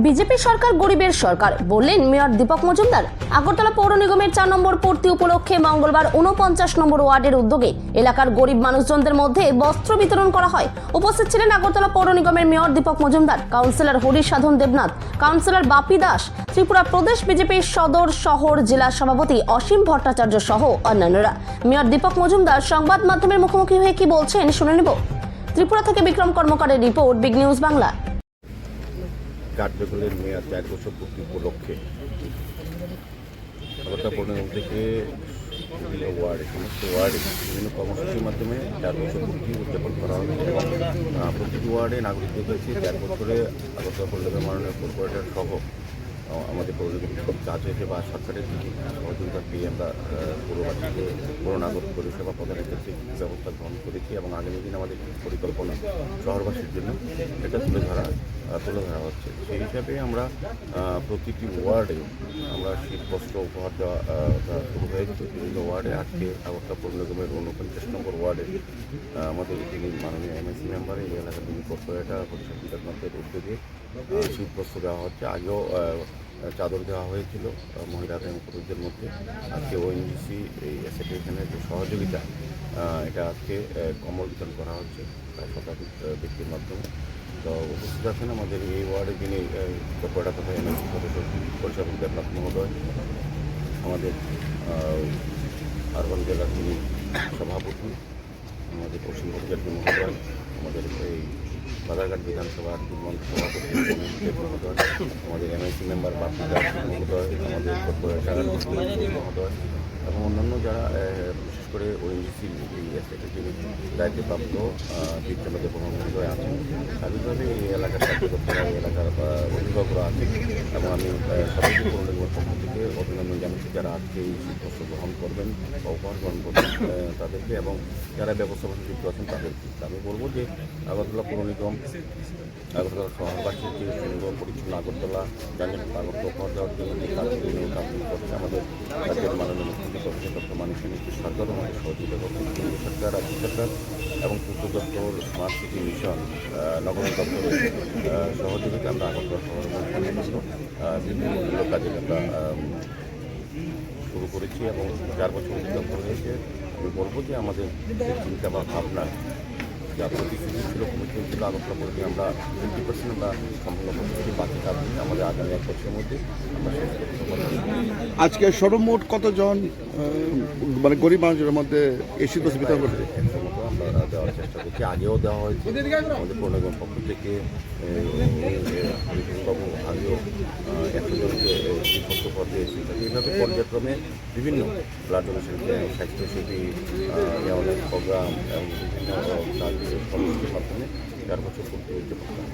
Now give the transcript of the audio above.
BJP সরকার গরিবের সরকার বললেন mayor Dipak Majumdar. Agartala পৌর নিগমের 4 নম্বর পূর্তি উপলক্ষে মঙ্গলবার 49 নম্বর ওয়ার্ডের উদ্যোগে এলাকার গরিব মানুষজনদের মধ্যে বস্ত্র বিতরণ করা হয়। উপস্থিত ছিলেন আগরতলা পৌর নিগমের মেয়র দীপক মজুমদার, কাউন্সিলর হরি সাধন দেবনাথ, কাউন্সিলর বাপি দাস, ত্রিপুরা প্রদেশ বিজেপির সদর শহর জেলা সভাপতি অসীম ভট্টাচার্য সহ অন্যান্যরা। মেয়র দীপক মজুমদার সংবাদ মাধ্যমের মুখোমুখি হয়ে কি বলছেন শুনে নেব। ত্রিপুরা থেকে বিক্রম কর্মকারের রিপোর্ট, বিগ নিউজ বাংলা। কার্যকলের মেয়াদ 4 বছর পূর্তি উপলক্ষে আগরতলা পৌর নিগম থেকে বিভিন্ন ওয়ার্ডে সমস্ত ওয়ার্ডে বিভিন্ন কর্মসূচির মাধ্যমে 4 বছর পূর্তি উদযাপন করা হচ্ছে এবং প্রতিটি ওয়ার্ডে নাগরিকদের কাছে 4 বছরে আগরতলা পৌর নিগমের মাননীয় কর্পোরেটর সহ আমাদের পৌর নিগম কাজ হয়েছে বা সরকারের কিছু সহযোগিতা পেয়ে আমরা পৌরবাসীকে পৌর নাগরিক পরিষেবা প্রদানের ক্ষেত্রে ব্যবস্থা গ্রহণ করেছি এবং আগামী দিন আমাদের পরিকল্পনা শহরবাসীর জন্য এটা তুলে ধরা হচ্ছে। সেই হিসাবে আমরা প্রতিটি ওয়ার্ডে আমরা শীত বস্ত্র উপহার দেওয়া শুরু হয়েছে বিভিন্ন ওয়ার্ডে। আজকে আগরতলা পৌর নিগমের 49 নম্বর ওয়ার্ডে আমাদের তিনি মাননীয় এমএসি মেম্বার, এই এলাকার তিনি কর্পোরেটর পরিষদ বিধানসভার উদ্যোগে শীত বস্ত্র দেওয়া হচ্ছে। আগেও চাদর দেওয়া হয়েছিল মহিলাদের এবং পুরুষদের মধ্যে। আজকে ওএনজিসি এই অ্যাসোসিয়েশনের যে সহযোগিতা, এটা আজকে কম্বল বিতরণ করা হচ্ছে প্রায় শতাধিক ব্যক্তির মাধ্যমে। তো উপস্থিত আছেন আমাদের এই ওয়ার্ডে যিনি কর্পোরেটর তথা এমএলসি সদস্য পরিষদ দেবনাথ মহোদয়, আমাদের আরবান জেলার যিনি সভাপতি আমাদের অসীম ভট্টাচার্য মহোদয়, আমাদের এই বাজারঘাট বিধানসভার সভাপতি মহোদয়, আমাদের এমএলসি মেম্বার বাপি দাস মহোদয়, আমাদের কর্পোরেটর মহোদয় এবং অন্যান্য যারা বিশেষ করে ওএনজিসির এই সেক্রেটারি দায়িত্বপ্রাপ্ত বিজ্ঞান মহোদয় আছেন। স্বাভাবিকভাবে এই এলাকার কার্যকর্তারা, এই এলাকার অভিভাবকরা আছেন এবং আমি সবাইকে পৌর নিগমের পক্ষ থেকে অভিনন্দন জানাচ্ছি যারা আজকে এই সিদ্ধান্ত গ্রহণ করবেন বা উপহার গ্রহণ করবেন তাদেরকে এবং যারা ব্যবস্থাপনা যুক্ত আছেন তাদেরকে। আমি বলবো যে আগরতলা পৌর নিগম আগরতলা শহরবাসীর যে সুন্দর পরিচ্ছন্ন আগরতলা যানজট আগরতলা উপহার দেওয়ার জন্য যে কাজগুলি করছে আমাদের রাজ্যের মাননীয় মুখ্যমন্ত্রী প্রফেসর ডক্টর মানিক সেন সরকারও আমাদের সহযোগিতা করছে। কেন্দ্র সরকার, রাজ্য সরকার এবং পূর্ত দপ্তর, স্মার্ট সিটি মিশন, নগর দপ্তরের সহযোগিতা আমরা আগরতলা শহরের বিভিন্ন কাজে আমরা শুরু করেছি এবং 4 বছর উদযাপন হয়েছে। আমি বলবো যে আমাদের চিন্তা বা ভাবনা যা প্রতিশ্রুতি ছিল, কমিটমেন্ট ছিল আগরতলা পৌরকে আমরা 20% আমরা সম্পূর্ণ করতে বাকি কাজ আমাদের আগামী 1 বছরের মধ্যে আমরা শেষ করতে পারব। আজকে সর্বমোট কতজন মানে গরিব মানুষের মধ্যে এই শীত বস্ত্র বিতরণ করছে? 100 মতো আমরা দেওয়ার চেষ্টা করছি। আগেও দেওয়া হয়েছে আমাদের পৌর নিগমের পক্ষ থেকে। বাবু আগেও 100 জনকে শীতবস্ত্র উপহার দিয়েছি। এইভাবে পর্যায়ক্রমে বিভিন্ন ব্লাড ডোনেশন ক্যাম্প, স্বাস্থ্যসেবী অনেক প্রোগ্রাম এবং বিভিন্ন কাজ কর্মসূচির মাধ্যমে 4 বছর পূর্তি উদযাপন করা।